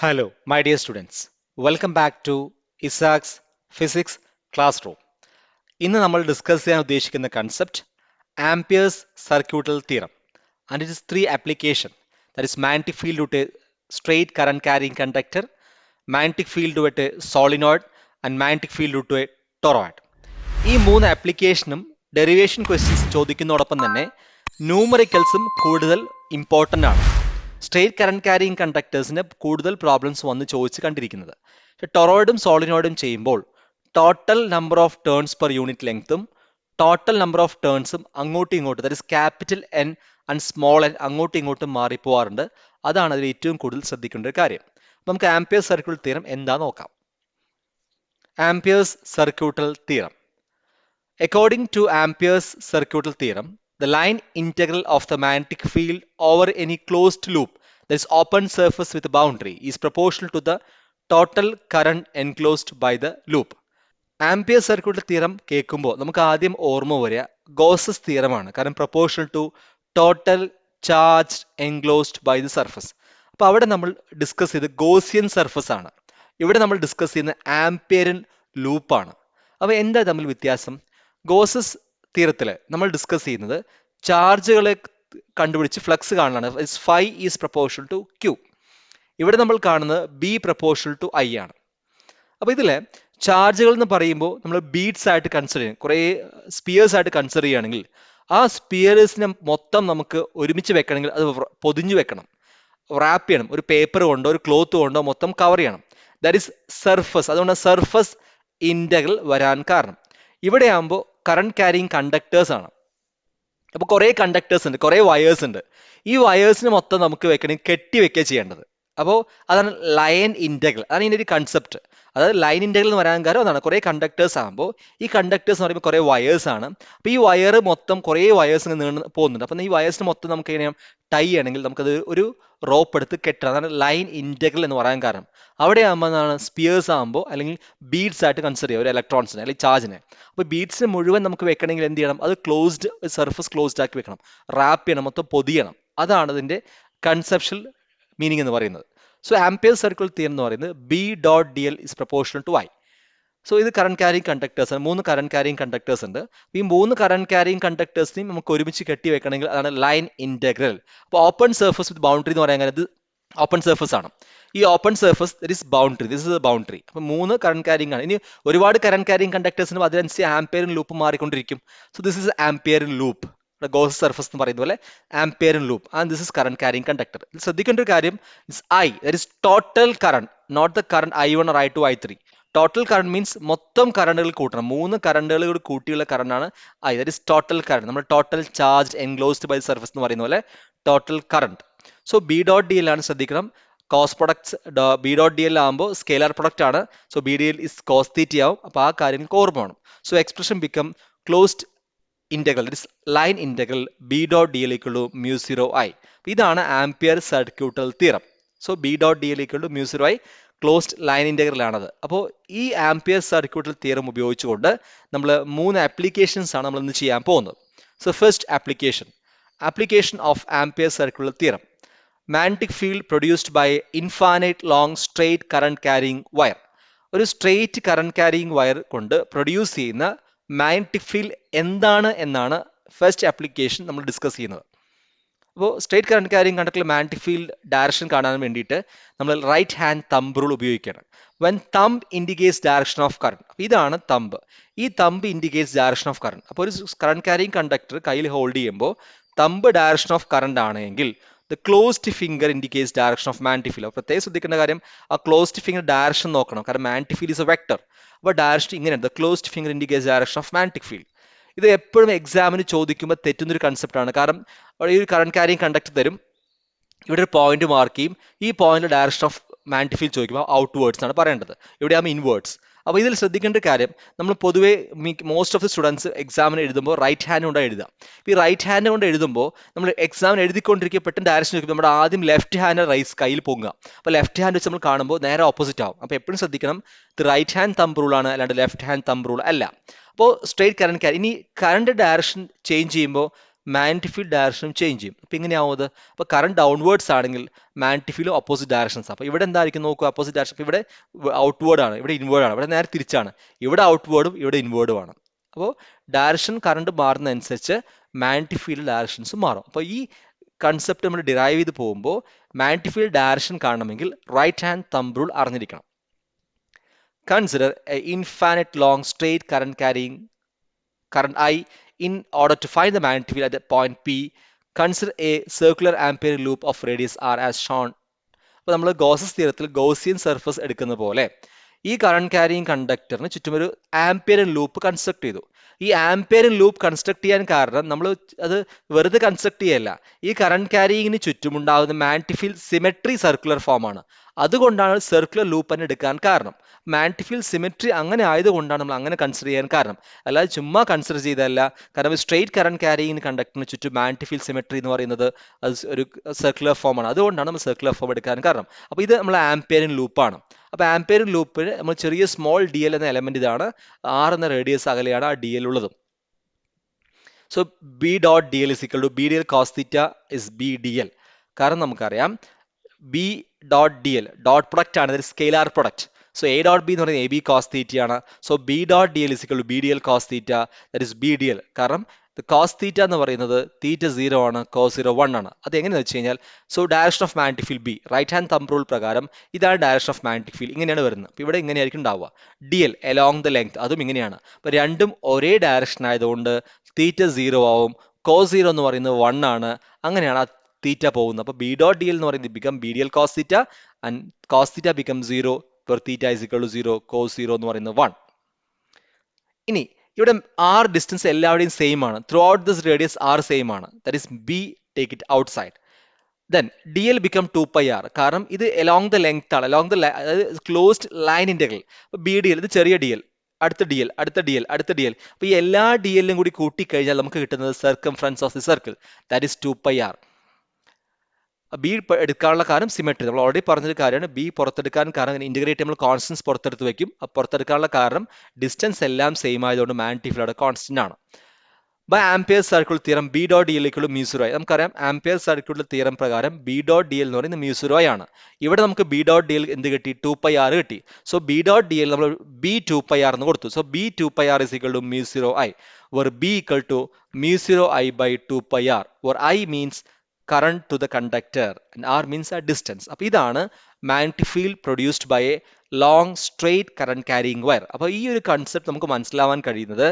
Hello, my dear students. Welcome back to Isaac's Physics Classroom. ഇന്ന് നമ്മൾ discuss ചെയ്യാൻ ഉദ്ദേശിക്കുന്ന concept Ampere's circuital theorem and it is three application that is magnetic field to a straight current carrying conductor, magnetic field to a solenoid and magnetic field to a toroid. ഈ മൂന്ന് ആപ്ലിക്കേഷനും derivation questions ചോദിക്കുന്നതോടൊപ്പം തന്നെ ന്യൂമറിക്കൽസും കൂടുതൽ important ആണ്. Straight current carrying കണ്ടക്ടേഴ്സിന് കൂടുതൽ problems വന്ന് ചോദിച്ച് കണ്ടിരിക്കുന്നത്. പക്ഷേ ടൊറോയിഡും സോളിനോയിഡും ചെയ്യുമ്പോൾ total number of turns per unit ലെങ്ത്തും ടോട്ടൽ നമ്പർ ഓഫ് ടേൺസും അങ്ങോട്ടും ഇങ്ങോട്ടും that is capital N and small N അങ്ങോട്ടും ഇങ്ങോട്ടും മാറിപ്പോവാറുണ്ട്. അതാണ് അതിൽ ഏറ്റവും കൂടുതൽ ശ്രദ്ധിക്കേണ്ട ഒരു കാര്യം. നമുക്ക് ആംപിയേഴ്സ് സർക്യൂട്ടൽ തിയറം എന്താ നോക്കാം. Amperes circuital theorem. According to Ampere's circuital theorem, the line integral of the magnetic field over any closed loop, that is open surface with a boundary, is proportional to the total current enclosed by the loop. Ampere circuital theorem കേൾക്കുമ്പോൾ നമുക്ക് ആദ്യം ഓർമ്മ വരിക Gauss's തിയറമാണ്. കാരണം proportional to total charge enclosed by the surface. അപ്പോൾ അവിടെ നമ്മൾ ഡിസ്കസ് ചെയ്ത് ഗോസിയൻ സർഫസ് ആണ്. ഇവിടെ നമ്മൾ ഡിസ്കസ് ചെയ്യുന്ന ആംപിയറിൻ ലൂപ്പാണ്. അപ്പോൾ എന്താ തമ്മിൽ വ്യത്യാസം? ഗോസസ് തിയറത്തിൽ നമ്മൾ ഡിസ്കസ് ചെയ്യുന്നത് ചാർജുകളെ കണ്ടുപിടിച്ച് ഫ്ലക്സ് കാണാനാണ്. Phi is proportional to Q. ഇവിടെ നമ്മൾ കാണുന്നത് ബി പ്രൊപ്പോർഷണൽ ടു ഐ ആണ്. അപ്പോൾ ഇതിൽ ചാർജുകൾ എന്ന് പറയുമ്പോൾ നമ്മൾ ബീഡ്സ് ആയിട്ട് കൺസിഡർ ചെയ്യണം, കുറേ സ്പിയേഴ്സ് ആയിട്ട് കൺസിഡർ ചെയ്യുകയാണെങ്കിൽ ആ സ്പിയേഴ്സിനെ മൊത്തം നമുക്ക് ഒരുമിച്ച് വെക്കണമെങ്കിൽ അത് പൊതിഞ്ഞു വെക്കണം, റാപ്പ് ചെയ്യണം, ഒരു പേപ്പർ കൊണ്ടോ ഒരു ക്ലോത്ത് കൊണ്ടോ മൊത്തം കവർ ചെയ്യണം. That is surface. അതുകൊണ്ട് സർഫസ് ഇൻറ്റഗ്രൽ വരാൻ കാരണം. ഇവിടെ ആകുമ്പോൾ കറണ്ട് ക്യാരിങ് കണ്ടക്ടേഴ്സ് ആണ്. അപ്പോൾ കുറേ കണ്ടക്ടേഴ്സ് ഉണ്ട്, കുറേ വയേഴ്സ് ഉണ്ട്. ഈ വയേഴ്സിന് മൊത്തം നമുക്ക് വെക്കണമെങ്കിൽ കെട്ടി വെക്കുക ചെയ്യേണ്ടത്. അപ്പോൾ അതാണ് ലൈൻ ഇൻറ്റഗ്രൽ. അതാണ് ഇതിൻ്റെ ഒരു കൺസെപ്റ്റ്. അതായത് ലൈൻ ഇൻറ്റഗ്രൽ എന്ന് പറയാൻ കാരണം അതാണ്. കുറേ കണ്ടക്ടേഴ്സ് ആകുമ്പോൾ ഈ കണ്ടക്ടേഴ്സ് എന്ന് പറയുമ്പോൾ കുറേ വയേഴ്സ് ആണ്. അപ്പോൾ ഈ വയർ മൊത്തം കുറേ വയേഴ്സ് നീണ്ട് പോകുന്നുണ്ട്. അപ്പം ഈ വയേഴ്സിന് മൊത്തം നമുക്ക് എങ്ങനെയാണ് ടൈ ചെയ്യണമെങ്കിൽ നമുക്കത് ഒരു റോപ്പ് എടുത്ത് കെട്ടണം. അതാണ് ലൈൻ ഇൻറ്റഗ്രൽ എന്ന് പറയാൻ കാരണം. അവിടെ ആകുമ്പോൾ എന്താണ് സ്പിയേഴ്സ് ആകുമ്പോൾ അല്ലെങ്കിൽ ബീഡ്സ് ആയിട്ട് കൺസിഡർ ചെയ്യുക ഒരു ഇലക്ട്രോൺസിനെ അല്ലെങ്കിൽ ചാർജിനെ. അപ്പോൾ ബീഡ്സിന് മുഴുവൻ നമുക്ക് വെക്കണമെങ്കിൽ എന്ത് ചെയ്യണം? അത് ക്ലോസ്ഡ് സർഫസ് ക്ലോസ്ഡ് ആക്കി വെക്കണം, റാപ്പ് ചെയ്യണം, മൊത്തം പൊതിയണം. അതാണ് അതിൻ്റെ കൺസെപ്ഷ്യൽ മീനിങ് എന്ന് പറയുന്നത്. സോ ആംപിയർ സർക്യൂട്ടൽ തിയറം എന്ന് പറയുന്നത് B dot D L is proportional to I. So ഇത് കറന്റ് ക്യാരിങ് കണ്ടക്ടേഴ്സ് ആണ്. 3 കറന്റ് ക്യാരിങ് കണ്ടക്ടേഴ്സ് ഉണ്ട്. ഈ 3 കറന്റ് ക്യാരിങ് കണ്ടക്ടേഴ്സിനെയും നമുക്ക് ഒരുമിച്ച് കെട്ടി വെക്കണമെങ്കിൽ അതാണ് ലൈൻ ഇൻറ്റഗ്രൽ. അപ്പോൾ ഓപ്പൺ സർഫസ് വിത്ത് ബൗണ്ടറി എന്ന് പറയാൻ ഇത് ഓപ്പൺ സർഫസ് ആണ്. ഈ open surface that is boundary, this is boundary. അപ്പോൾ 3 കറന്റ് ക്യാരിങ് ആണ്. ഇനി ഒരുപാട് കറന്റ് ക്യാരിങ് കണ്ടക്ടേഴ്സിനും അതിനനുസരിച്ച് ആംപിയറിൻ ലൂപ്പ് മാറിക്കൊണ്ടിരിക്കും. So this is Amperian loop. Gauss surface എന്ന് പറയുന്ന പോലെ Amperian loop and this is current carrying conductor. ശ്രദ്ധിക്കേണ്ട ഒരു കാര്യം I that is total current, not the current I1 or I2 I3. Total current means മൊത്തം കറണ്ടുകൾ കൂട്ടണം. 3 കറണ്ടുകൾ കൂടി കൂട്ടിയുള്ള കറണ്ടാണ് I. That is total current. നമ്മൾ total charge enclosed by surface എന്ന് പറയുന്ന പോലെ total current. So B dot D L ആണ്. ശ്രദ്ധിക്കണം, cos products B dot D L ആകുമ്പോൾ സ്കെയിലർ പ്രൊഡക്റ്റ് ആണ്. So B D L is cos theta ആവും. അപ്പോൾ ആ കാര്യങ്ങൾക്ക് ഓർമ്മ വേണം. So expression become closed integral, that is line integral b dot dl equal to mu 0 I. ഇതാണ് Ampere circuital theorem. So B dot D L equal to mu 0 I closed line integral ആണത്. അപ്പോൾ ഈ ampere circuital theorem ഉപയോഗിച്ചുകൊണ്ട് നമ്മൾ 3 applications ആണ് നമ്മൾ ഇന്ന് ചെയ്യാൻ പോകുന്നത്. So first application of Ampere circuital theorem. Magnetic field produced by infinite long straight current carrying wire. ഒരു സ്ട്രെയിറ്റ് കറന്റ് ക്യാരിങ് വയർ കൊണ്ട് പ്രൊഡ്യൂസ് ചെയ്യുന്ന മാഗ്നറ്റിക് ഫീൽഡ് എന്താണ് എന്നാണ് ഫസ്റ്റ് ആപ്ലിക്കേഷൻ നമ്മൾ ഡിസ്കസ് ചെയ്യുന്നത്. അപ്പോൾ സ്ട്രെയിറ്റ് കറന്റ് ക്യാരിങ് കണ്ടക്ടറിൽ മാഗ്നറ്റിക് ഫീൽഡ് ഡയറക്ഷൻ കാണാൻ വേണ്ടിയിട്ട് നമ്മൾ റൈറ്റ് ഹാൻഡ് തമ്പ് റൂൾ ഉപയോഗിക്കണം. When thumb indicates direction of current. ഇതാണ് തമ്പ്. ഈ thumb indicates direction of current. അപ്പോൾ ഒരു കറന്റ് ക്യാരിങ് കണ്ടക്ടർ കയ്യിൽ ഹോൾഡ് ചെയ്യുമ്പോൾ തമ്പ് ഡയറക്ഷൻ ഓഫ് കറണ്ട് ആണെങ്കിൽ the closed finger indicates direction of magnetic field. പ്രത്യേകം ശ്രദ്ധിക്കേണ്ട കാര്യം ആ ക്ലോസ്ഡ് ഫിംഗർ ഡയറക്ഷൻ നോക്കണം. കാരണം magnetic field is A vector. അപ്പോൾ ഡയറക്ഷൻ ഇങ്ങനെയാണ്, the closed finger indicates direction of magnetic field. ഇത് എപ്പോഴും എക്സാമിന് ചോദിക്കുമ്പോൾ തെറ്റുന്നൊരു കൺസെപ്റ്റാണ്. കാരണം ഈ ഒരു കറന്റ് ക്യാരിങ് കണ്ടക്ടർ തരും, ഇവിടെ ഒരു പോയിന്റ് മാർക്ക് ചെയ്യും, ഈ point direction of magnetic field ചോദിക്കുമ്പോൾ ഔട്ട് വേർഡ്സ് ആണ് പറയേണ്ടത്. ഇവിടെ ആകുമ്പോൾ ഇൻവേർഡ്സ്. അപ്പോൾ ഇതിൽ ശ്രദ്ധിക്കേണ്ട കാര്യം നമ്മൾ പൊതുവേ മോസ്റ്റ് ഓഫ് ദി സ്റ്റുഡൻസ് എക്സാമിന് എഴുതുമ്പോൾ റൈറ്റ് ഹാൻഡ് കൊണ്ടാണ് എഴുതുക. ഈ റൈറ്റ് ഹാൻഡ് കൊണ്ട് എഴുതുമ്പോൾ നമ്മൾ എക്സാമിന് എഴുതിക്കൊണ്ടിരിക്കുക പെട്ടെന്ന് ഡയറക്ഷൻ ചോദിക്കുമ്പോൾ നമ്മുടെ ആദ്യം ലെഫ്റ്റ് ഹാൻഡ് റൈസ് കയ്യിൽ പോകുക. അപ്പോൾ ലെഫ്റ്റ് ഹാൻഡ് വെച്ച് നമ്മൾ കാണുമ്പോൾ നേരെ ഓപ്പോസിറ്റ് ആവും. അപ്പോൾ എപ്പോഴും ശ്രദ്ധിക്കണം, ഇത് റൈറ്റ് ഹാൻഡ് തമ്പ് റൂൾ ആണ്, അല്ലാണ്ട് ലെഫ്റ്റ് ഹാൻഡ് തമ്പ് റൂൾ അല്ല. അപ്പോൾ സ്ട്രെയിറ്റ് കറന്റ് ഇനി കറണ്ട് ഡയറക്ഷൻ ചേഞ്ച് ചെയ്യുമ്പോൾ മാഗ്നറ്റിക് ഫീൽഡ് ഡയറക്ഷനും ചേഞ്ച് ചെയ്യും. അപ്പോൾ ഇങ്ങനെയാവും അത്. അപ്പോൾ കറണ്ട് ഡൗൺവേർഡ്സ് ആണെങ്കിൽ മാഗ്നറ്റിക് ഫീൽഡ് ഓപ്പോസിറ്റ് ഡയറക്ഷൻസ്. അപ്പോൾ ഇവിടെ എന്തായിരിക്കും നോക്കുക, ഓപ്പോസിറ്റ് ഡയറക്ഷൻ. ഇവിടെ ഔട്ട്വേർഡ് ആണ്, ഇവിടെ ഇൻവേർഡ് ആണ്, ഇവിടെ നേരെ തിരിച്ചാണ്. ഇവിടെ ഔട്ട്വേർഡും ഇവിടെ ഇൻവേർഡും ആണ്. അപ്പോൾ ഡയറക്ഷൻ കറണ്ട് മാറുന്നതനുസരിച്ച് മാഗ്നറ്റിക് ഫീൽഡ് ഡയറക്ഷൻസ് മാറും. അപ്പോൾ ഈ കൺസെപ്റ്റ് നമ്മൾ ഡിറൈവ് ചെയ്ത് പോകുമ്പോൾ മാഗ്നറ്റിക് ഫീൽഡ് ഡയറക്ഷൻ കാണണമെങ്കിൽ റൈറ്റ് ഹാൻഡ് തമ്പ് റൂൾ അറിഞ്ഞിരിക്കണം. Consider a infinite long straight current carrying current I. In order to find the magnetic field at the point P, consider a circular ampere loop of radius r as shown. അപ്പോൾ നമ്മൾ Gauss's തിയറത്തിൽ Gaussian surface എടുക്കുന്ന പോലെ ഈ current carrying കണ്ടക്ടറിന് ചുറ്റും ഒരു ആംപിയറിൻ loop construct ചെയ്തു. ഈ ആംപിയറിൻ loop construct ചെയ്യാൻ കാരണം നമ്മൾ അത് വെറുതെ കൺസ്ട്രക്ട് ചെയ്യല്ല, ഈ കറണ്ട് ക്യാരിയിങ്ങിന് ചുറ്റുമുണ്ടാകുന്ന magnetic field symmetry circular form ആണ്. അതുകൊണ്ടാണ് സർക്കുലർ ലൂപ്പ് തന്നെ എടുക്കാൻ കാരണം. മാഗ്നറ്റിക് ഫീൽഡ് സിമെട്രി അങ്ങനെ ആയതുകൊണ്ടാണ് നമ്മൾ അങ്ങനെ കൺസിഡർ ചെയ്യാൻ കാരണം, അല്ലാതെ ചുമ്മാ കൺസിഡർ ചെയ്തല്ല. കാരണം സ്ട്രെയിറ്റ് കറണ്ട് ക്യാരിയിങ് കണ്ടക്ടറിന് ചുറ്റും മാഗ്നറ്റിക് ഫീൽഡ് സിമെട്രി എന്ന് പറയുന്നത് അത് ഒരു സർക്കുലർ ഫോം ആണ്. അതുകൊണ്ടാണ് നമ്മൾ സർക്കുലർ ഫോം എടുക്കാൻ കാരണം. അപ്പോൾ ഇത് നമ്മൾ ആംപിയറിൻ ലൂപ്പാണ്. അപ്പോൾ ആംപിയറിൻ ലൂപ്പിൽ നമ്മൾ ചെറിയ സ്മോൾ ഡി എൽ എന്ന എലമെന്റ് ഇതാണ്, ആർ എന്ന റേഡിയസ് അകലെയാണ് ആ ഡി എൽ ഉള്ളത്. So B dot D L is equal to B D L cos theta is B D L. കാരണം നമുക്കറിയാം B dot D L dot product ആണ്, അതൊരു scalar product. So A dot B എന്ന് പറയുന്നത് A B cos തീറ്റയാണ്. So B dot D L is equal to B D L cos theta, that is B D L. കാരണം cos theta എന്ന് പറയുന്നത് തീറ്റ 0 ആണ്, cos 0 1 ആണ്. അത് എങ്ങനെയാണെന്ന് വെച്ച് കഴിഞ്ഞാൽ, so direction of magnetic field B, right hand thumb rule പ്രകാരം ഇതാണ് ഡയറക്ഷൻ ഓഫ് മാഗ്നറ്റിക് ഫീൽഡ്, ഇങ്ങനെയാണ് വരുന്നത്. അപ്പോൾ ഇവിടെ ഇങ്ങനെയായിരിക്കും ഉണ്ടാവുക. D L along the length, അതും ഇങ്ങനെയാണ്. അപ്പോൾ രണ്ടും ഒരേ ഡയറക്ഷൻ ആയതുകൊണ്ട് തീറ്റ 0 ആവും, കോസ് 0 എന്ന് പറയുന്നത് 1 ആണ്. അങ്ങനെയാണ് ആ തീറ്റ പോകുന്നത്. അപ്പോൾ ബി ഡോട്ട് ഡി എൽ എന്ന് പറയുന്നത് become B D L cos theta and cos theta become 0 where theta is equal to 0, cos 0 എന്ന് പറയുന്നത് 1. ഇനി ഇവിടെ ആർ ഡിസ്റ്റൻസ് എല്ലാവരുടെയും സെയിം ആണ്. Throughout this radius R same ആണ്, that is B, take it outside. Then D L become 2πr, കാരണം ഇത് along the length ആണ്, എലോങ് ദ അതായത് ക്ലോസ്ഡ് ലൈൻ ഇന്റഗ്രൽ. അപ്പോൾ ബി ഡി എൽ, ഇത് ചെറിയ ഡി എൽ, അടുത്ത ഡി എൽ, അടുത്ത ഡി എൽ, അടുത്ത ഡി എൽ. അപ്പോൾ ഈ എല്ലാ ഡി എല്ലും കൂടി കൂട്ടിക്കഴിഞ്ഞാൽ നമുക്ക് കിട്ടുന്നത് circumference of the circle, that is 2πr. B എടുക്കാനുള്ള കാരണം സിമെട്രി, നമ്മൾ ഓൾറെഡി പറഞ്ഞൊരു കാര്യമാണ്. ബി പുറത്തെടുക്കാൻ കാരണം ഇന്റഗ്രേറ്റ് നമ്മൾ കോൺസ്റ്റൻസ് പുറത്തെടുത്ത് വെക്കും. പുറത്തെടുക്കാനുള്ള കാരണം ഡിസ്റ്റൻസ് എല്ലാം സെയിം ആയതുകൊണ്ട് മാഗ്നറ്റിക് ഫീൽഡ് കോൺസ്റ്റന്റ് ആണ്. By Ampere circle theorem B dot D L equal to mu 0 ആയി. നമുക്കറിയാം ആംപിയർ സർക്കിൾ തിയറം പ്രകാരം ബി ഡോട്ട് ഡി എൽ എന്ന് പറയുന്നത് മ്യൂ 0 ആണ്. ഇവിടെ നമുക്ക് ബി ഡോട്ട് ഡി എൽ എന്ത് കിട്ടി, 2πr കിട്ടി. So B dot D L നമ്മൾ ബി 2πr എന്ന് കൊടുത്തു. So B 2πr is equal to mu 0 I, where b equal to mu 0 I by 2πr, where I means current to the conductor and r means a distance. അപ്പോൾ ഇതാണ് magnetic field produced by a long straight current carrying wire. അപ്പോൾ ഈ ഒരു concept നമുക്ക് മനസ്സിലാവാൻ കഴിയുന്നത്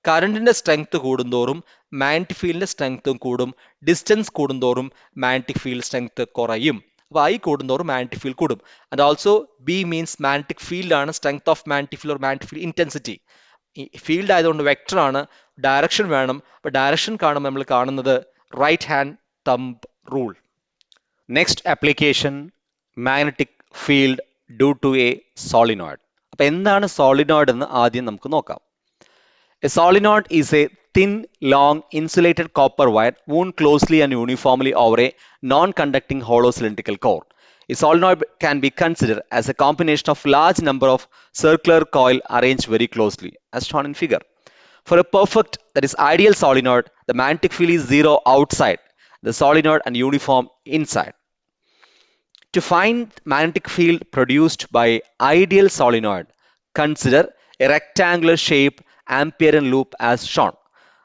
കറണ്ടിന്റെ strength കൂടുന്തോറും മാഗ്നറ്റിക് ഫീൽഡിന്റെ സ്ട്രെങ്ത്തും കൂടും, ഡിസ്റ്റൻസ് കൂടുന്തോറും മാഗ്നറ്റിക് ഫീൽഡ് സ്ട്രെങ്ത് കുറയും. അപ്പോൾ ഐ കൂടുന്തോറും മാഗ്നറ്റിക് ഫീൽഡ് കൂടും. And also B means magnetic field ആണ്, strength of magnetic field or magnetic field intensity. Field ആയതുകൊണ്ട് വെക്ടർ ആണ്, ഡയറക്ഷൻ വേണം. അപ്പോൾ ഡയറക്ഷൻ കാണുമ്പോൾ നമ്മൾ കാണുന്നത് right hand thumb rule. Next application, magnetic field due to a solenoid. അപ്പോൾ എന്താണ് സോളിനോയിഡ് എന്ന് ആദ്യം നമുക്ക് നോക്കാം. A solenoid is a thin, long, insulated copper wire wound closely and uniformly over a non-conducting hollow cylindrical core. A solenoid can be considered as a combination of large number of circular coil arranged very closely, as shown in figure. For a perfect, that is ideal solenoid, the magnetic field is 0 outside the solenoid and uniform inside. To find magnetic field produced by ideal solenoid, consider a rectangular shaped Amperian loop as shown.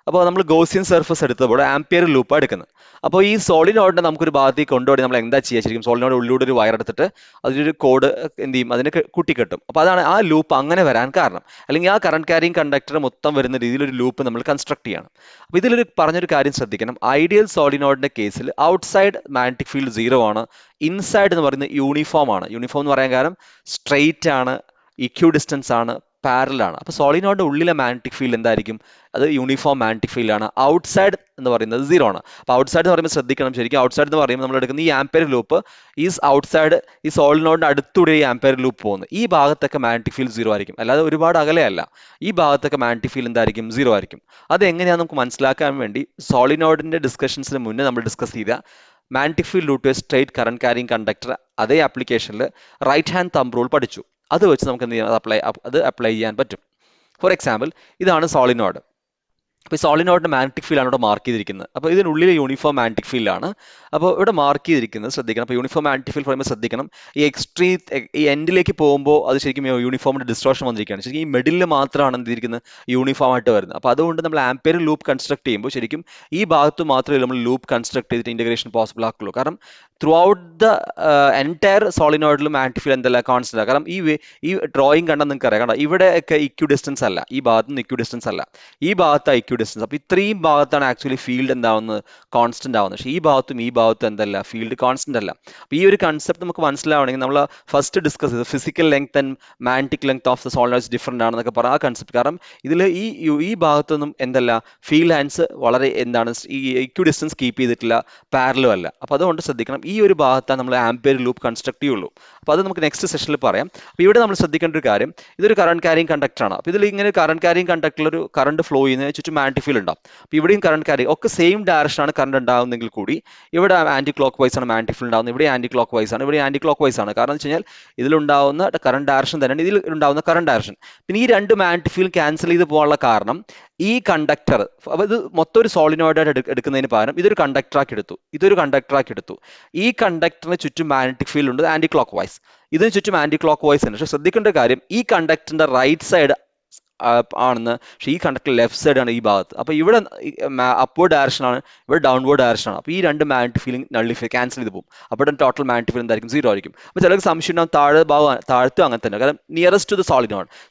അപ്പോൾ നമ്മൾ Gaussian surface എടുത്തപ്പോൾ ampere ലൂപ്പാണ് എടുക്കുന്നത്. അപ്പോൾ ഈ സോളിനോഡിനെ നമുക്കൊരു ഭാഗത്തേക്ക് കൊണ്ടുപോയി നമ്മൾ എന്താ ചെയ്യുക, ശരിക്കും സോളിനോഡ് ഉള്ളിലൂടെ ഒരു വയർ എടുത്തിട്ട് അതിലൊരു കോഡ് എന്ത് ചെയ്യും, അതിനെ കൂട്ടിക്കെട്ടും. അപ്പോൾ അതാണ് ആ ലൂപ്പ് അങ്ങനെ വരാൻ കാരണം, അല്ലെങ്കിൽ ആ കറണ്ട് ക്യാരിങ് കണ്ടക്ടർ മൊത്തം വരുന്ന രീതിയിൽ ഒരു ലൂപ്പ് നമ്മൾ കൺസ്ട്രക്ട് ചെയ്യണം. അപ്പോൾ ഇതിലൊരു പറഞ്ഞൊരു കാര്യം ശ്രദ്ധിക്കണം, ഐഡിയൽ സോളിനോഡിന്റെ കേസിൽ ഔട്ട്സൈഡ് മാഗ്നറ്റിക് ഫീൽഡ് 0 ആണ്, ഇൻസൈഡ് എന്ന് പറയുന്നത് യൂണിഫോം ആണ്. യൂണിഫോം എന്ന് പറയാൻ കാരണം സ്ട്രെയിറ്റ് ആണ്, ഇക്യൂ ഡിസ്റ്റൻസ് ആണ്, പാരലൽ ആണ്. അപ്പോൾ സോളിനോഡിന്റെ ഉള്ളിലെ മാഗ്നറ്റിക് ഫീൽഡ് എന്തായിരിക്കും, അത് യൂണിഫോം മാഗ്നറ്റിക് ഫീൽഡ് ആണ്. ഔട്ട്സൈഡ് എന്ന് പറയുന്നത് 0 ആണ്. അപ്പോൾ ഔട്ട്സൈഡ് എന്ന് പറയുമ്പോൾ ശ്രദ്ധിക്കണം, ശരിക്കും ഔട്ട്സൈഡ് എന്ന് പറയുമ്പോൾ നമ്മൾ എടുക്കുന്ന ഈ ആംപിയർ ലൂപ്പ് ഈസ് ഔട്ട്സൈഡ്, ഈ സോളിനോഡിന്റെ അടുത്തൂടെ ഈ ആംപിയർ ലൂപ്പ് പോകുന്നത്. ഈ ഭാഗത്തൊക്കെ മാഗ്നറ്റിക് ഫീൽഡ് 0 ആയിരിക്കും, അല്ലാതെ ഒരുപാട് അകലെയല്ല. ഈ ഭാഗത്തൊക്കെ മാഗ്നറ്റിക് ഫീൽഡ് എന്തായിരിക്കും, 0 ആയിരിക്കും. അത് എങ്ങനെയാണെന്ന് നമുക്ക് മനസ്സിലാക്കാൻ വേണ്ടി സോളിനോഡിന്റെ ഡിസ്കഷൻസിന് മുന്നേ നമ്മൾ ഡിസ്കസ് ചെയ്ത magnetic field due to a straight current carrying conductor അതേ ആപ്ലിക്കേഷനിൽ റൈറ്റ് ഹാൻഡ് തമ്പ് റൂൾ പഠിച്ചു. അത് വെച്ച് നമുക്ക് എന്ത് ചെയ്യാം, അത് അപ്ലൈ ചെയ്യാൻ പറ്റും. ഫോർ എക്സാമ്പിൾ, ഇതാണ് സോളിനോഡ്. അപ്പോൾ ഈ സോളിനോയിഡിന്റെ മാഗ്നറ്റിക് ഫീൽഡ് ആണ് ഇവിടെ മാർക്ക് ചെയ്തിരിക്കുന്നത്. അപ്പോൾ ഇതിനുള്ളിൽ യൂണിഫോം മാഗ്നറ്റിക് ഫീൽഡ് ആണ്. അപ്പോൾ ഇവിടെ മാർക്ക് ചെയ്തിരിക്കുന്നത് ശ്രദ്ധിക്കണം. അപ്പോൾ യൂണിഫോം മാഗ്നറ്റിക് ഫീൽഡ് പറയുമ്പോൾ ശ്രദ്ധിക്കണം, ഈ ഈ എൻഡിലേക്ക് പോകുമ്പോൾ അത് ശരിക്കും യൂണിഫോമിന്റെ ഡിസ്ട്രോഷൻ വന്നിരിക്കുകയാണ്. ശരിക്കും ഈ മിഡിലിൽ മാത്രമാണ് എന്തിരിക്കുന്നത് യൂണിഫോം ആയിട്ട് വരുന്നത്. അപ്പോൾ അതുകൊണ്ട് നമ്മൾ ആംപിയർ ലൂപ്പ് കൺസ്ട്രക്ട് ചെയ്യുമ്പോൾ ശരിക്കും ഈ ഭാഗത്ത് മാത്രമേ നമ്മൾ ലൂപ്പ് കൺസ്ട്രക്ട് ചെയ്തിട്ട് ഇന്റഗ്രേഷൻ പോസിബിൾ ആക്കുള്ളൂ. കാരണം ത്രൂ ഔട്ട് ദ എൻറ്റയർ സോളിനോയിഡിലും മാഗ്നറ്റിക് ഫീൽഡ് എന്തല്ല കോൺസ്റ്റന്റ് ആണ്. കാരണം ഈ ഡ്രോയിങ് കണ്ടാൽ നിങ്ങൾക്ക് അറിയാം, കാരണം ഇവിടെയൊക്കെ ഇക്യു ഡിസ്റ്റൻസ് അല്ല, ഈ ഭാഗത്ത് നിന്ന് ഇക്യു ഡിസ്റ്റൻസ് അല്ല, ഈ ഭാഗത്ത് ഇക്യു ഡിസ്റ്റൻസ്. അപ്പോൾ ഇത്രയും ഭാഗത്താണ് ആക്ച്വലി ഫീൽഡ് എന്താവുന്നത്, കോൺസ്റ്റന്റ് ആവുന്നത്. പക്ഷേ ഈ ഭാഗത്തും എന്തല്ല, ഫീൽഡ് കോൺസ്റ്റന്റ് അല്ല. അപ്പോൾ ഈ ഒരു കൺസെപ്റ്റ് നമുക്ക് മനസ്സിലാവണമെങ്കിൽ നമ്മൾ ഫസ്റ്റ് ഡിസ്കസ് ചെയ്ത് physical length and magnetic length of the solenoids different ആണെന്നൊക്കെ പറഞ്ഞ ആ കൺസെപ്റ്റ്. കാരണം ഇതിൽ ഈ ഭാഗത്തൊന്നും എന്തല്ല, ഫീൽഡ് ലൈൻസ് വളരെ എന്താണ് ഈ ഇക്യു ഡിസ്റ്റൻസ് കീപ്പ് ചെയ്തിട്ടില്ല, പാരലും അല്ല. അപ്പോൾ അതുകൊണ്ട് ശ്രദ്ധിക്കണം, ഈ ഒരു ഭാഗത്താണ് നമ്മൾ ആംപിയർ ലൂപ്പ് കൺസ്ട്രക്ട് ചെയ്യുള്ളൂ. അപ്പോൾ അത് നമുക്ക് നെക്സ്റ്റ് സെഷനിൽ പറയാം. അപ്പോൾ ഇവിടെ നമ്മൾ ശ്രദ്ധിക്കേണ്ട ഒരു കാര്യം, ഇതൊരു കറണ്ട് ക്യാരിങ് കണ്ടക്ടർ ആണ്. അപ്പോൾ ഇതിൽ ഇങ്ങനെ കറണ്ട് ക്യാരിങ് കണ്ടക്ടറിൽ ഒരു കറണ്ട് ഫ്ലോ ചെയ്യുന്നതിന് ചുറ്റും മാഗ്നറ്റിക് ഫീൽഡ് ഉണ്ടാവും. അപ്പോൾ ഇവിടെയും കറണ്ട് ക്യാരി ഒക്കെ സെയിം ഡയറക്ഷനാണ് കറണ്ട് ഉണ്ടാകുന്നെങ്കിൽ കൂടി ഇവിടെ ആന്റി ക്ലോക്ക് വൈസ് ആണ് മാഗ്നറ്റിക് ഫീൽഡ് ഉണ്ടാകുന്നത്, ഇവിടെ ആന്റി ക്ലോക്ക് വൈസ് ആണ്, ഇവിടെ ആന്റി ക്ലോക്ക് വൈസ് ആണ്. കാരണം എന്ന് വെച്ച് കഴിഞ്ഞാൽ ഇതിലുണ്ടാവുന്ന കറണ്ട് ഡയറക്ഷൻ തന്നെയാണ് ഇതിൽ ഉണ്ടാവുന്ന കറണ്ട് ഡയറക്ഷൻ. പിന്നെ ഈ രണ്ട് മാഗ്നറ്റിക് ഫീൽഡ് ക്യാൻസൽ ചെയ്ത് പോകാനുള്ള കാരണം ഈ കണ്ടക്ടർ, അപ്പോൾ ഇത് മൊത്തം ഒരു സോളിനോയിഡായിട്ട് എടുക്കുന്നതിന് പകരം ഇതൊരു കണ്ടക്ടറാക്കി എടുത്തു. ഈ കണ്ടക്ടറിന് ചുറ്റും മാഗ്നറ്റിക് ഫീൽഡ് ഉണ്ട് ആന്റി ക്ലോക്ക് വൈസ്, ഇതിന് ചുറ്റും ആന്റി ക്ലോക്ക് വൈസ് ഉണ്ട്. പക്ഷെ ശ്രദ്ധിക്കേണ്ട കാര്യം, ഈ കണ്ടക്ടറിന്റെ റൈറ്റ് സൈഡ് ആണെന്ന്, പക്ഷേ ഈ കണ്ടക്ടർ ലെഫ്റ്റ് സൈഡ് ആണ് ഈ ഭാഗത്ത്. അപ്പോൾ ഇവിടെ അപ്വേർഡ് ഡയറക്ഷൻ ആണ്, ഇവിടെ ഡൗൺവേർഡ് ഡയറക്ഷൻ ആണ്. അപ്പോൾ ഈ രണ്ട് മാഗ്നറ്റിക് ഫീൽഡ് നള്ളിഫൈ ക്യാൻസൽ ചെയ്ത് പോകും. അപ്പോൾ ടോട്ടൽ മാഗ്നറ്റിക് ഫീൽഡ് എന്തായിരിക്കും, 0 ആയിരിക്കും. അപ്പോൾ ചിലർക്ക് സംശയം ഉണ്ടാവും, താഴത്തും അങ്ങനെ തന്നെ. കാരണം നിയറസ്റ്റ് ടു ദ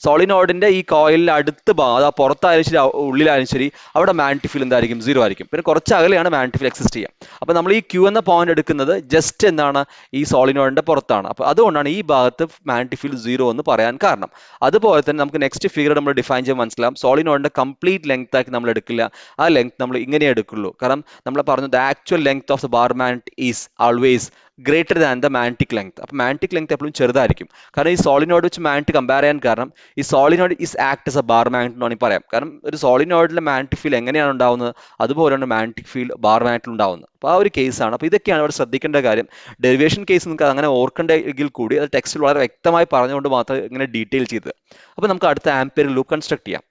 സോളിനോയിഡിന്റെ ഈ കോയിലിന്റെ അടുത്ത ഭാഗം, അത് പുറത്തായാലും ശരി ഉള്ളിലായാലും ശരി, അവിടെ മാഗ്നറ്റിക് ഫീൽഡ് എന്തായിരിക്കും, 0 ആയിരിക്കും. പിന്നെ കുറച്ച് അകലെയാണ് മാഗ്നറ്റിക് ഫീൽഡ് എക്സിസ്റ്റ് ചെയ്യുക. അപ്പോൾ നമ്മൾ ഈ ക്യൂ എന്ന പോയിന്റ് എടുക്കുന്നത് ജസ്റ്റ് എന്താണ്, ഈ സോളിനോയിഡിന്റെ പുറത്താണ്. അപ്പോൾ അതുകൊണ്ടാണ് ഈ ഭാഗത്ത് മാഗ്നറ്റിക് ഫീൽഡ് 0 എന്ന് പറയാൻ കാരണം. അതുപോലെ തന്നെ നമുക്ക് നെക്സ്റ്റ് ഫിഗർ നമ്മൾ ഡിഫൈൻ ചെയ്യാൻ മനസ്സിലാവും. സോളിനോയിഡിന്റെ കംപ്ലീറ്റ് ലെങ്ത് ആക്കി നമ്മൾ എടുക്കില്ല, ആ ലെങ്ത് നമ്മൾ ഇങ്ങനെ എടുക്കുള്ളൂ. കാരണം നമ്മൾ പറഞ്ഞു the actual length of the bar magnet is always greater than the magnetic length. അപ്പോൾ മാഗ്നറ്റിക് ലെങ്ത് എപ്പോഴും ചെറുതായിരിക്കും. കാരണം ഈ സോളിനോയിഡ് വെച്ച് മാഗ്നറ്റ് കമ്പയർ ചെയ്യാൻ കാരണം ഈ solenoid is act S A bar magnet എന്ന് വേണമെങ്കിൽ പറയാം. കാരണം ഒരു സോളിനോയിഡിലെ മാഗ്നറ്റിക് ഫീൽഡ് എങ്ങനെയാണ് ഉണ്ടാവുന്നത്, അതുപോലെയാണ് മാഗ്നറ്റിക് ഫീൽഡ് ബാർ മാഗ്നറ്റിൽ ഉണ്ടാവുന്നത്. അപ്പോൾ ആ ഒരു കേസാണ്. അപ്പോൾ ഇതൊക്കെയാണ് ഇവിടെ ശ്രദ്ധിക്കേണ്ട കാര്യം. ഡെറിവേഷൻ കേസ് നിങ്ങൾക്ക് അങ്ങനെ ഓർക്കേണ്ടെങ്കിൽ കൂടി അത് ടെക്സ്റ്റിൽ വളരെ വ്യക്തമായി പറഞ്ഞുകൊണ്ട് മാത്രം ഇങ്ങനെ ഡീറ്റെയിൽ ചെയ്തത്. അപ്പോൾ നമുക്ക് അടുത്ത ആംപിയർ ലൂപ്പ് കൺസ്ട്രക്ട് ചെയ്യാം.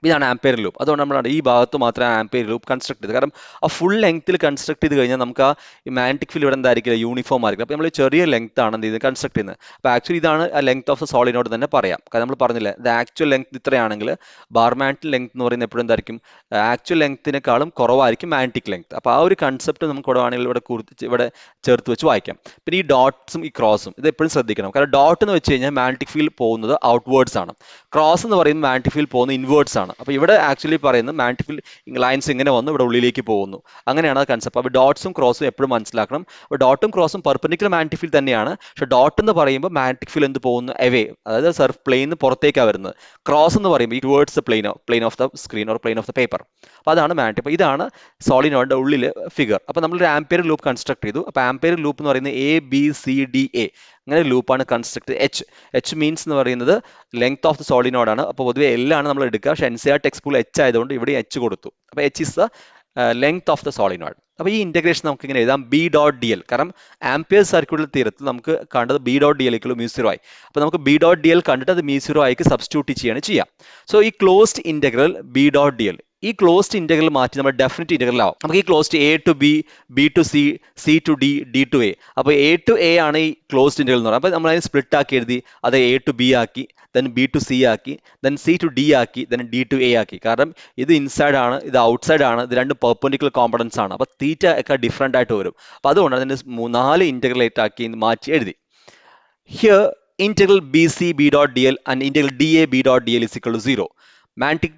ഇതാണ് ആംപിയർ ലൂപ്പ്. അതുകൊണ്ട് നമ്മളാണ് ഈ ഭാഗത്ത് മാത്രമേ ആംപിയർ ലൂപ്പ് കൺസ്ട്രക്ട് ചെയ്ത്. കാരണം ആ ഫുൾ ലെങ്ത്തിൽ കൺസ്ട്രക്ട് ചെയ്ത് കഴിഞ്ഞാൽ നമുക്ക് ആ മാഗ്നറ്റിക് ഫീൽഡ് ഇവിടെ എന്തായിരിക്കില്ല, യൂണിഫോം ആയിരിക്കും. അപ്പോൾ നമ്മൾ ചെറിയ ലെങ്ത് ആണ് എന്ത് ചെയ്യുന്നത്, കൺസ്ട്രക്ട് ചെയ്യുന്നത്. അപ്പോൾ ആക്ച്വലി ഇതാണ് ആ ലെങ്ത് ഓഫ് ദ സോളിനോയിഡ് തന്നെ പറയാം. കാരണം നമ്മൾ പറഞ്ഞില്ലേ, ദ ആക്ച്വൽ ലെങ്ത് ഇത്രയാണെങ്കിൽ ബാർ മാഗ്നറ്റിക് ലെങ്ത് എന്ന് പറയുന്നത് എപ്പോഴും എന്തായിരിക്കും, ആക്ച്വൽ ലെങ്ത്തിനേക്കാളും കുറവായിരിക്കും മാഗ്നറ്റിക് ലെങ്ത്. അപ്പോൾ ആ ഒരു കൺസെപ്റ്റ് നമുക്ക് ഇവിടെ വേണമെങ്കിൽ ഇവിടെ ചേർത്ത് വെച്ച് വായിക്കാം. പിന്നെ ഈ ഡോട്ട്സും ഈ ക്രോസും ഇത് എപ്പോഴും ശ്രദ്ധിക്കണം. കാരണം ഡോട്ട് എന്ന് വെച്ച് കഴിഞ്ഞാൽ മാഗ്നറ്റിക് ഫീൽഡ് പോകുന്നത് ഔട്ട്വേർഡ്സ് ആണ്, ക്രോസ് എന്ന് പറയുന്നത് മാഗ്നറ്റിക് ഫീൽഡ് പോകുന്നത് ഇൻവേർഡ്സ് ആണ്. അപ്പോൾ ഇവിടെ ആക്ച്വലി പറയുന്നത് മാഗ്നറ്റിക് ഫീൽഡ് ലൈൻസ് ഇങ്ങനെ വന്നു ഇവിടെ ഉള്ളിലേക്ക് പോകുന്നു, അങ്ങനെയാണ് കൺസെപ്റ്റ്. അപ്പോൾ ഡോട്ട്സും ക്രോസും എപ്പോഴും മനസ്സിലാക്കണം. അപ്പോൾ ഡോട്ടും ക്രോസും പെർപെൻഡിക്കുലർ മാഗ്നറ്റിക് ഫീൽഡ് തന്നെയാണ്. പക്ഷേ ഡോട്ട് എന്ന് പറയുമ്പോൾ മാഗ്നറ്റിക് ഫീൽഡ് എന്ത് പോകുന്നു, എവേ, അതായത് സർഫ് പ്ലെയിന് പുറത്തേക്കാണ് വരുന്നത്. ക്രോസ് എന്ന് പറയുമ്പോൾ towards the plane of the screen or plain of the paper. അപ്പോൾ അതാണ് മാഗ്നറ്റിക്. അപ്പോൾ ഇതാണ് സോളിനോയിഡിന്റെ ഉള്ളിൽ ഫിഗർ. അപ്പോൾ നമ്മളൊരു ആംപിയർ ലൂപ്പ് കൺസ്ട്രക്ട് ചെയ്തു. അപ്പോൾ ആംപിയർ ലൂപ്പ് എന്ന് പറയുന്നത് ABCDA അങ്ങനെ ലൂപ്പാണ് കൺസ്ട്രക്ട്. എച്ച് മീൻസ് എന്ന് പറയുന്നത് ലെങ്ത് ഓഫ് ദ സോളിനോഡ് ആണ്. അപ്പോൾ പൊതുവെ L ആണ് നമ്മൾ എടുക്കുക. പക്ഷേ NCERT ടെക്സ്റ്റ് ബുക്കിൽ H ആയതുകൊണ്ട് ഇവിടെ H കൊടുത്തു. അപ്പോൾ H is the length of the solenoid. അപ്പോൾ ഈ ഇന്റഗ്രേഷൻ നമുക്ക് ഇങ്ങനെ എഴുതാം, B.dl. കാരണം ആംപിയർ സർക്യൂട്ടൽ തീരത്തിൽ നമുക്ക് കണ്ടത് B.dl μ0 ആയി. അപ്പോൾ നമുക്ക് B.dl കണ്ടിട്ട് അത് μ0 ആയിക്ക് സബ്സ്റ്റിറ്റ്യൂട്ട് ചെയ്യാണ് ചെയ്യാം. സോ ഈ ക്ലോസ്ഡ് ഇന്റഗ്രൽ B.dl, ഈ ക്ലോസ്ഡ് ഇന്റഗ്രൽ മാറ്റി നമ്മൾ ഡെഫിനിറ്റ് ഇന്റഗ്രൽ ആവും. നമുക്ക് ഈ closed A to B, B to C, C to D, D to A. അപ്പോൾ A to A ആണ് ഈ ക്ലോസ്ഡ് ഇന്റഗ്രൽ എന്ന് പറയുന്നത്. അപ്പോൾ നമ്മൾ അതിനെ സ്പ്ലിറ്റ് ആക്കി എഴുതി, അത് A to B ആക്കി, then B to C ആക്കി, then C to D ആക്കി, then D to A ആക്കി. കാരണം ഇത് ഇൻസൈഡ് ആണ്, ഇത് ഔട്ട്സൈഡ് ആണ്, ഇത് രണ്ട് പെർപെൻഡിക്കുലർ കോമ്പണൻസ് ആണ്. അപ്പോൾ തീറ്റ ഒക്കെ ഡിഫറെൻ്റ് ആയിട്ട് വരും. അപ്പോൾ അതുകൊണ്ടാണ് അതിൻ്റെ 4 ഇന്റഗ്രലേറ്റ് ആക്കി മാറ്റി എഴുതി. Here integral BC B.dl and integral DA B.dl is equal to 0. Magnetic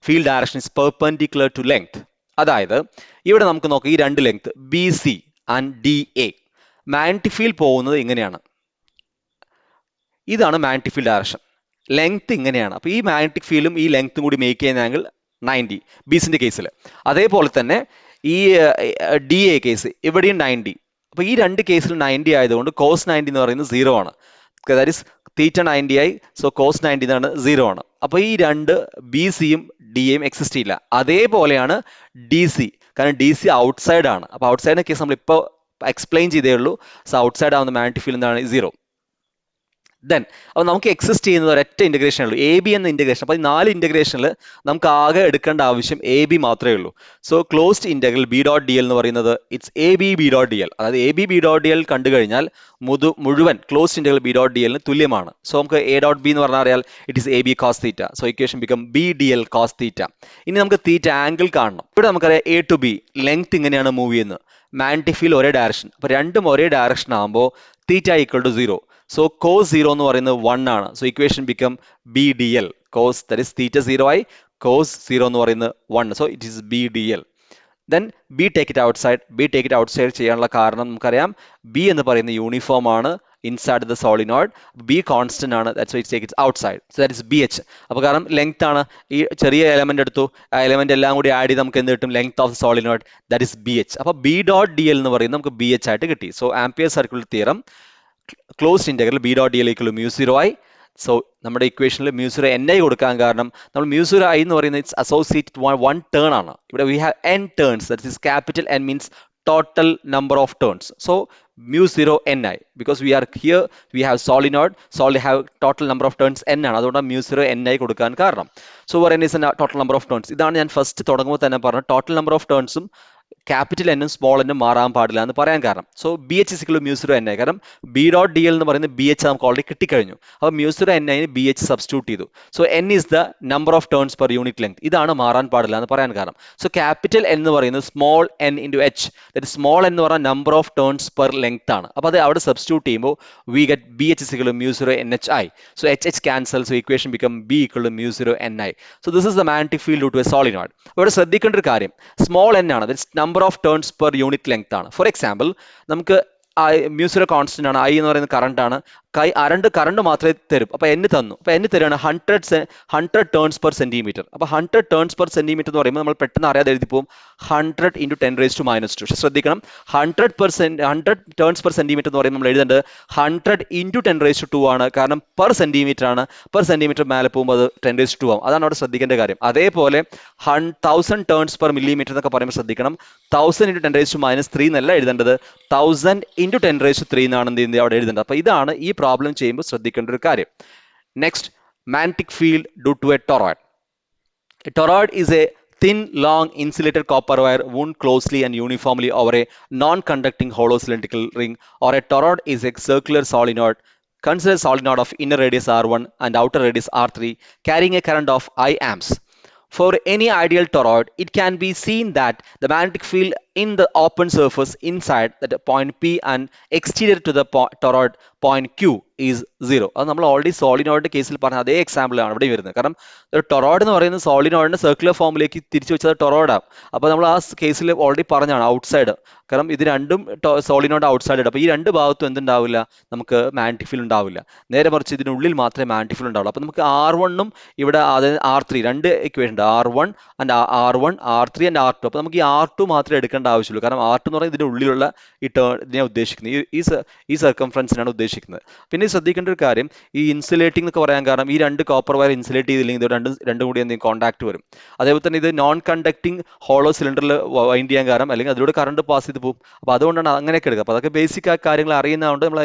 field direction is perpendicular to length. അതായത് ഇവിടെ നമുക്ക് നോക്കാം, ഈ രണ്ട് length BC and DA, magnetic field പോകുന്നത് ഇങ്ങനെയാണ്. ഇതാണ് മാഗ്നറ്റിക് ഫീൽഡ് ഡയറക്ഷൻ. ലെങ്ത് ഇങ്ങനെയാണ്. അപ്പോൾ ഈ മാഗ്നറ്റിക് ഫീൽഡും ഈ ലെങ്ത്തും കൂടി മേക്ക് ചെയ്യുന്ന ആംഗിൾ 90 BCന്റെ കേസിൽ. അതേപോലെ തന്നെ ഈ DA കേസ് ഇവിടെയും 90. അപ്പോൾ ഈ രണ്ട് കേസിൽ 90 ആയതുകൊണ്ട് cos 90 എന്ന് പറയുന്നത് 0 ആണ്. ദാറ്റ് ഈസ് തീറ്റ 90 ആയി, സോ cos 90 എന്നാണ് 0 ആണ്. അപ്പോൾ ഈ രണ്ട് BCയും DAയും എക്സിസ്റ്റ് ചെയ്യില്ല. അതേപോലെയാണ് DC, കാരണം DC ഔട്ട്സൈഡ് ആണ്. അപ്പോൾ ഔട്ട്സൈഡിന്റെ കേസ് നമ്മൾ ഇപ്പോൾ എക്സ്പ്ലെയിൻ ചെയ്തേ ഉള്ളൂ. സോ ഔട്ട്സൈഡ് ആവുന്ന മാഗ്നറ്റിക് ഫീൽഡ് എന്താണ്, 0. ദെൻ അപ്പോൾ നമുക്ക് എക്സിസ്റ്റ് ചെയ്യുന്നത് ഒരൊറ്റ ഇൻറ്റഗ്രേഷൻ ഉള്ളൂ, എ ബി എന്ന ഇൻറ്റഗ്രേഷൻ. അപ്പോൾ ഈ 4 ഇൻറ്റഗ്രേഷനിൽ നമുക്ക് ആകെ എടുക്കേണ്ട ആവശ്യം എ ബി മാത്രമേ ഉള്ളൂ. So closed integral B dot D L എന്ന് പറയുന്നത് it's A B B dot D L. അതായത് A B B dot D L കണ്ടു കഴിഞ്ഞാൽ മുഴുവൻ closed integral B dot D എല്ലിന് തുല്യമാണ്. സോ നമുക്ക് എ ഡോട്ട് ബി എന്ന് പറഞ്ഞാൽ അറിയാൽ it is A B cos theta. So equation become B D L cos theta. ഇനി നമുക്ക് തീറ്റ ആംഗിൾ കാണണം. ഇവിടെ നമുക്കറിയാം എ ടു ബി ലെങ്ത് ഇങ്ങനെയാണ് മൂവ് ചെയ്യുന്നത്, മാഗ്നറ്റിക് ഫീൽഡ് ഒരേ ഡയറക്ഷൻ. അപ്പോൾ രണ്ടും ഒരേ ഡയറക്ഷൻ ആകുമ്പോൾ theta equal to 0. So cos 0 എന്ന് പറയുന്നത് 1 ആണ്. So equation become B D L cos, that is theta 0 ആയി, കോസ് 0 എന്ന് പറയുന്നത് 1. So it is B D L. Then B take it outside. B take it outside ചെയ്യാനുള്ള കാരണം നമുക്കറിയാം, B എന്ന് പറയുന്ന യൂണിഫോം ആണ് inside the solenoid, B constant ആണ്, that's why it take it outside. So that is B H. അപ്പോൾ കാരണം length ആണ്, ഈ ചെറിയ എലമെന്റ് എടുത്തു, ആ എലമെന്റ് എല്ലാം കൂടി ആഡ് ചെയ്ത് നമുക്ക് എന്ത് കിട്ടും, length of solenoid, that is B H. അപ്പോൾ ബി ഡോട്ട് ഡി എൽ എന്ന് പറയുന്നത് നമുക്ക് ബി എച്ച് ആയിട്ട് കിട്ടി. So ampere circle theorem closed integral B dot D L equal mu 0 ആയി. സോ നമ്മുടെ ഇക്വേഷനിൽ മ്യൂ 0 എൻ ഐ കൊടുക്കാൻ കാരണം നമ്മൾ മ്യൂ 0 ഐ എന്ന് പറയുന്നത് ഇറ്റ്സ് അസോസിയേറ്റഡ് വൺ ടേൺ ആണ്. ഇവിടെ we have n turns, that is capital N means total number of turns. So mu 0 ni, because we are here we have solenoid have total number of turns n ആണ്, അതുകൊണ്ടാണ് mu 0 ni കൊടുക്കാൻ കാരണം. So what n is the total number of turns? ഇതാണ് ഞാൻ first തുടങ്ങുമ്പോൾ തന്നെ പറഞ്ഞ total number of ടേൺസും capital എന്നും സ്മോൾ എന്നും മാറാൻ പാടില്ല എന്ന് പറയാൻ കാരണം. So B H is equal mu 0 N I, കാരണം ബി ഡോട്ട് ഡി എൽ എന്ന് പറയുന്നത് ബി എച്ച് നമുക്ക് ഓൾറെഡി കിട്ടിക്കഴിഞ്ഞു. അപ്പോൾ മ്യൂ 0 എൻ ഐന് ബി എച്ച് സബ്സ്റ്റിറ്റ്യൂട്ട് ചെയ്തു. So N is the number of turns per unit length, ഇതാണ് മാറാൻ പാടില്ല എന്ന് പറയാൻ കാരണം. സോ ക്യാപിറ്റൽ എൻ എന്ന് പറയുന്നത് small N into H, that small എന്ന് പറഞ്ഞാൽ number of turns per length ആണ്. അപ്പോൾ അത് അവിടെ സബ്സ്റ്റിറ്റ്യൂട്ട് ചെയ്യുമ്പോൾ we get B H is equal mu 0 N H I. So H H cancel, so equation become B equal to mu 0 N I. So this is the magnetic field due to a solenoid. ഇവിടെ ശ്രദ്ധിക്കേണ്ട ഒരു കാര്യം, small N ആണ്, that's number of turns per unit length ആണ്. For example നമുക്ക് mu 0 constant ആണ്, I എന്ന് പറയുന്നത് കറണ്ട് ആണ്, കറണ്ട് മാത്രമേ തരും. അപ്പോൾ n തന്നു, അപ്പോൾ n തരുകയാണ് 100 ടേൺസ് പെർ സെന്റിമീറ്റർ. അപ്പോൾ 100 ടേൺസ് പെർ സെന്റിമീറ്റർ എന്ന് പറയുമ്പോൾ നമ്മൾ പെട്ടെന്ന് അറിയാതെ എഴുതി പോകും 100 ഇൻറ്റു 10⁻². പക്ഷേ ശ്രദ്ധിക്കണം, 100 ടേൺസ് പെർ സെന്റിമീറ്റർ എന്ന് പറയുമ്പോൾ നമ്മൾ എഴുതേണ്ടത് 100 ഇൻറ്റു 10⁻² ആണ്, കാരണം പെർ സെന്റിമീറ്റർ ആണ്, പെർ സെന്റിമീറ്റർ മേലെ പോകുമ്പോൾ അത് 10⁻² ആവും. അതാണ് അവിടെ ശ്രദ്ധിക്കേണ്ട കാര്യം. അതേപോലെ 1000 ടേൺസ് പെർ മില്ലിമീറ്റർ എന്നൊക്കെ പറയുമ്പോൾ ശ്രദ്ധിക്കണം, 1000 ഇൻറ്റു 10⁻³ എന്നല്ല എഴുതേണ്ടത്, 1000 ഇൻറ്റു 10⁻³ എന്നാണ് എന്ത് ചെയ്യുന്നത് അവിടെ എഴുതേണ്ടത്. അപ്പോൾ ഇതാണ് ഈ പ്രോബ്ലം ചെയ്യുമ്പോൾ ശ്രദ്ധിക്കേണ്ട ഒരു കാര്യം. Next, magnetic field due to a toroid. A toroid is a thin, long, insulated copper wire wound closely and uniformly over a non-conducting hollow cylindrical ring, or a toroid is a circular solenoid. Consider a solenoid of inner radius R1 and outer radius R3 carrying a current of I amps. For any ideal toroid, it can be seen that the magnetic field in the open surface inside that point P and exterior to the toroid point Q is 0. അത് നമ്മൾ already സോളിനോയിഡിന്റെ കേസിൽ പറഞ്ഞ അതേ example ആണ് ഇവിടെ വരുന്നത്. കാരണം ഒരു ടൊറോയിഡ് എന്ന് പറയുന്നത് സോളിനോയിഡിന്റെ സർക്കുലർ ഫോമിലേക്ക് തിരിച്ചു വെച്ചത് ടൊറോയിഡാണ്. അപ്പോൾ നമ്മൾ ആ കേസിൽ ഓൾറെഡി പറഞ്ഞാണ് ഔട്ട്സൈഡ്, കാരണം ഇത് രണ്ടും സോളിനോയിഡ് ഔട്ട്സൈഡ് ആണ്. അപ്പോൾ ഈ രണ്ട് ഭാഗത്തും എന്തുണ്ടാവില്ല, നമുക്ക് മാഗ്നറ്റിക് ഫീൽഡ് ഉണ്ടാവില്ല. നേരെ മറിച്ച് ഇതിനുള്ളിൽ മാത്രമേ മാഗ്നറ്റിക് ഫീൽഡ് ഉണ്ടാവുള്ളൂ. അപ്പോൾ നമുക്ക് R1ഉം ഇവിടെ അതായത് R3 രണ്ട് ഇക്വേഷൻ ഉണ്ട്, R1 and R1, R3 and R2. അപ്പോൾ നമുക്ക് ഈ R2 മാത്രമേ എടുക്കേണ്ട ആവശ്യമുള്ളൂ, കാരണം R2 എന്ന് പറയുന്നത് ഇതിന്റെ ഉള്ളിലുള്ള ഈ ഇതിനെ ഉദ്ദേശിക്കുന്നത്, ഈ സർക്കംഫറൻസിനാണ് ഉദ്ദേശിക്കുന്നത്. പിന്നെ ശ്രദ്ധിക്കേണ്ട ഒരു കാര്യം, ഈ ഇൻസുലേറ്റിംഗ് എന്നൊക്കെ പറയാൻ കാരണം ഈ രണ്ട് കോപ്പർ വയർ ഇൻസുലേറ്റ് ചെയ്തില്ലെങ്കിൽ ഇത് രണ്ടും കൂടി എന്തെങ്കിലും കോൺടാക്ട് വരും. അതേപോലെ തന്നെ ഇത് നോൺ കണ്ടക്ടിങ് ഹോളോ സിലിണ്ടറിൽ വൈൻഡ് ചെയ്യാൻ കാരണം, അല്ലെങ്കിൽ അതിലൂടെ കറണ്ട് പാസ് ചെയ്ത് പോകും. അപ്പോൾ അതുകൊണ്ടാണ് അങ്ങനെയൊക്കെ എടുക്കുക. അപ്പോൾ അതൊക്കെ ബേസിക് ആ കാര്യങ്ങൾ അറിയുന്നതുകൊണ്ട് നമ്മൾ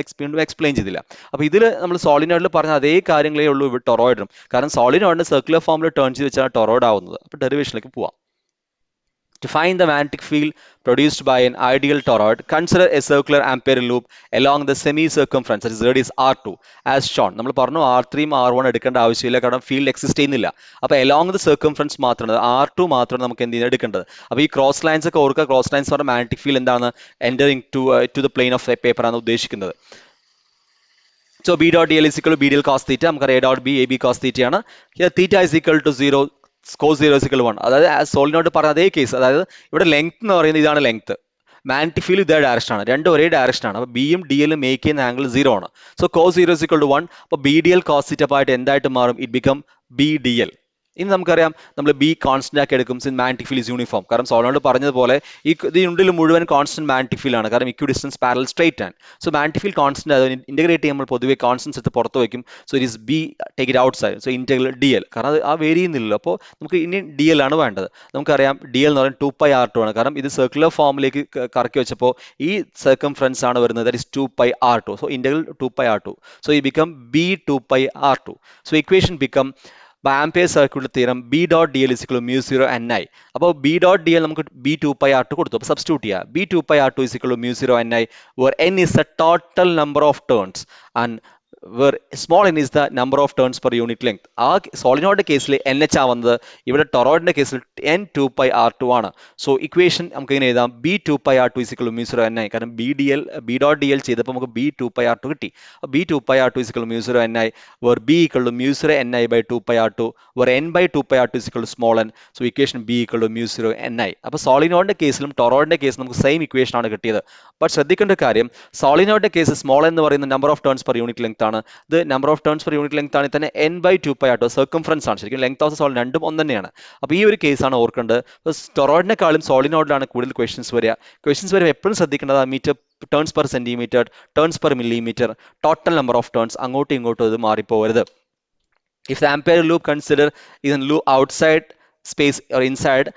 എക്സ്പ്ലെയിൻ ചെയ്തില്ല. അപ്പോൾ ഇതിൽ നമ്മൾ സോളിനോയിഡിൽ പറഞ്ഞ അതേ കാര്യങ്ങളേ ഉള്ളൂ ഇവിടെ ടൊറോയിഡിനും. കാരണം സോളിനോയിഡിന് സർക്കുലർ ഫോമിൽ ടേൺ ചെയ്ത് വെച്ചാണ് ടൊറോയിഡ് ആവുന്നത്. അപ്പോൾ ഡെറിവേഷനിലേക്ക് പോവാം. To find the magnetic field produced by an ideal toroid, consider a circular ampere loop along the semi-circumference, that is radius R2, as shown. നമ്മൾ പറഞ്ഞു R3ഉം R1 എടുക്കേണ്ട ആവശ്യമില്ല, കാരണം ഫീൽഡ് എക്സിസ്റ്റ് ചെയ്യുന്നില്ല. അപ്പോൾ along the circumference മാത്രമാണ്, R2 മാത്രമാണ് നമുക്ക് എന്ത് എടുക്കേണ്ടത്. അപ്പോൾ ഈ ക്രോസ് ലൈൻസ് ഒക്കെ ഓർക്കുക, ക്രോസ് ലൈൻസ് പറഞ്ഞാൽ മാഗ്നറ്റിക് ഫീൽഡ് എന്താണ്, entering to the plane of paper ആണ് ഉദ്ദേശിക്കുന്നത്. So B dot D L is equal B D L cos theta, നമുക്ക് A dot B A B cos theta ആണ്. Theta is equal to 0, cos 0 is equal to 1. അതായത് solenoid പറഞ്ഞ അതേ case, അതായത് ഇവിടെ length എന്ന് പറയുന്നത് ഇതാണ് ലെങ്ത്, മാഗ്നറ്റിക് ഫീൽഡ് ഇതേ ഡയറക്ഷൻ ആണ്, രണ്ടും ഒരേ ഡയറക്ഷൻ ആണ്. അപ്പോൾ ബിയും ഡി എല്ലും മേക്ക് ചെയ്യുന്ന ആംഗിൾ 0 ആണ്. So cos 0 is equal to 1. അപ്പോൾ B D L cos theta ആയിട്ട് എന്തായിട്ട് മാറും, it become B D L. ഇനി നമുക്കറിയാം നമ്മൾ ബി കോൺസ്റ്റന്റ് ആക്കി എടുക്കും since magnetic field is uniform. കാരണം സോളിനോട് പറഞ്ഞതുപോലെ ഈ ഇതിനുള്ളിൽ മുഴുവൻ കോൺസ്റ്റന്റ് മാഗ്നറ്റിക് ഫീൽഡ് ആണ്, കാരണം ഇക്വി ഡിസ്റ്റൻസ് പാരലൽ സ്ട്രേറ്റ് ആണ്. സോ മാഗ്നറ്റിക് ഫീൽഡ് കോൺസ്റ്റന്റ് അത് ഇന്റഗ്രേറ്റ് ചെയ്യുമ്പോൾ പൊതുവെ കോൺസ്റ്റൻസ് എടുത്ത് പുറത്ത് വയ്ക്കും. So it is B take it out side. So integral D L, കാരണം അത് ആ വേരി ചെയ്യുന്നില്ലല്ലോ. അപ്പോൾ നമുക്ക് ഇനി ഡി എൽ ആണ് വേണ്ടത്. നമുക്കറിയാം ഡി എൽ എന്ന് പറയുന്നത് 2πr2 ആണ്, കാരണം ഇത് സർക്കുലർ ഫോമിലേക്ക് കറക്കി വെച്ചപ്പോൾ ഈ സർക്കംഫറൻസ് ആണ് വരുന്നത്, that is 2πr2. So integral 2πr2. So ഈ become B 2πr2. So equation become by Ampere's circular theorem B dot dl is equal to mu 0 ni. അപ്പോൾ B dot dl നമുക്ക് B 2πr2 കൊടുത്തു. അപ്പോൾ substitute ചെയ്യുക. B 2πr2 is equal to mu 0 ni, where n is the total number of turns and where small n is the number of turns per unit length. ആ solenoid കേസിൽ NH ആ വന്നത്, ഇവിടെ ടൊറോയിഡിന്റെ കേസിൽ n 2πr2 ആണ്. So equation നമുക്ക് ഇങ്ങനെ എഴുതാം, B 2πr2 is equal to mu 0 ni, കാരണം B dot dl ചെയ്തപ്പോൾ നമുക്ക് B 2πr2 കിട്ടി. B 2πr2 is equal to mu 0 ni, where B equal to mu 0 ni by 2πr2, where n by 2πr2 is equal to small n. So equation B equal to mu 0 ni. അപ്പോൾ സോളിനോയിഡിന്റെ കേസിലും ടൊറോയിഡിന്റെ കേസിലും നമുക്ക് same equation ആണ് കിട്ടിയത്. But ശ്രദ്ധിക്കേണ്ട കാര്യം, സോളിനോയിഡിന്റെ case small എന്ന് പറയുന്ന number of turns per unit length ആണ്. ഇത് number of turns per unit length ആണ് തന്നെ n by 2πr2 സർക്കംഫറൻസ് ആണ്. ശരിക്കും ലെങ്ത് ഓഫ് സോളിഡ് രണ്ടും ഒന്ന് തന്നെയാണ്. അപ്പോൾ ഈ ഒരു കേസാണ് ഓർക്കേണ്ടത്. ടൊറോയിഡിനെക്കാളും സോളിനോയിഡിലാണ് കൂടുതൽ ക്വസ്റ്റ്യൻസ് വരിക. ക്വസ്റ്റ്യൻസ് വരുമ്പോൾ എപ്പോഴും ശ്രദ്ധിക്കേണ്ടത് metre, turns per centimetre, turns per millimetre, total number of turns, അങ്ങോട്ടും ഇങ്ങോട്ടും ഇത് മാറിപ്പോകരുത്. If the ampere loop consider is a loop outside space or inside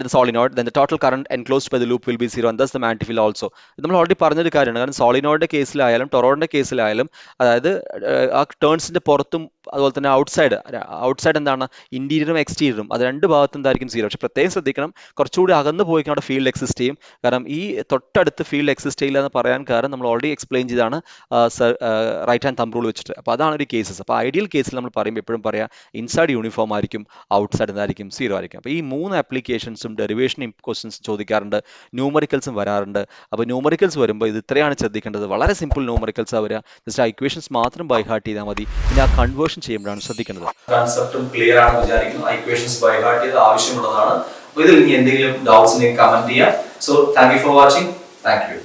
the solenoid, then the total current enclosed by the loop will be 0, and thus the magnetic field also. ഇത് നമ്മൾ already പറഞ്ഞൊരു കാര്യമാണ്. കാരണം സോളിനോയിഡിന്റെ കേസിലായാലും ടൊറോയിഡിന്റെ കേസിലായാലും, അതായത് ആ ടേൺസിന്റെ പുറത്തും അതുപോലെ തന്നെ ഔട്ട്സൈഡ് എന്താണ്, ഇന്റീരിയറും എക്സ്റ്റീരിയറും, അത് രണ്ട് ഭാഗത്തും എന്തായിരിക്കും 0. പക്ഷെ പ്രത്യേകം ശ്രദ്ധിക്കണം, കുറച്ചുകൂടി അകന്ന് പോയി അവിടെ ഫീൽഡ് എക്സിസ്റ്റ് ചെയ്യും. കാരണം ഈ തൊട്ടടുത്ത് ഫീൽഡ് എക്സിസ്റ്റ് ചെയ്യില്ല എന്ന് പറയാൻ കാരണം നമ്മൾ ഓൾറെഡി എക്സ്പ്ലെയിൻ ചെയ്താണ് റൈറ്റ് ഹാൻഡ് തമ്പ് റൂൾ വെച്ചിട്ട്. അപ്പോൾ അതാണ് ഒരു കേസസ്. അപ്പോൾ ഐഡിയൽ കേസിൽ നമ്മൾ പറയുമ്പോൾ എപ്പോഴും പറയാം ഇൻസൈഡ് യൂണിഫോം ആയിരിക്കും, ഔട്ട്സൈഡ് എന്തായിരിക്കും 0 ആയിരിക്കും. അപ്പോൾ ഈ 3 ആപ്ലിക്കേഷൻസും ഡെറിവേഷനും ക്വസ്റ്റ്യൻസ് ചോദിക്കാറുണ്ട്, ന്യൂമറിക്കൽസും വരാറുണ്ട്. അപ്പോൾ ന്യൂമറിക്കൽസ് വരുമ്പോൾ ഇത് ഇത്രയാണ് ശ്രദ്ധിക്കേണ്ടത്. വളരെ സിമ്പിൾ ന്യൂമറിക്കൽസ് വരിക. ജസ്റ്റ് ആ ഇക്വേഷൻസ് മാത്രം ബൈ ഹാർട്ട് ചെയ്താൽ മതി. പിന്നെ ആ കൺവേർഷൻ ചെയ്യുമ്പോഴാണ് ശ്രദ്ധിക്കേണ്ടത്. കൺസെപ്റ്റും ക്ലിയർ ആണെന്ന് വിചാരിക്കുന്നു. ഇക്വേഷൻസ് ബൈ ഹാർട്ട് ചെയ്ത് ആവശ്യമുള്ളതാണ്. ഇതിൽ ഇനി എന്തെങ്കിലും ഡൗട്ട്സ് ഉണ്ടെങ്കിൽ കമന്റ് ചെയ്യാം. So thank you for watching. Thank you.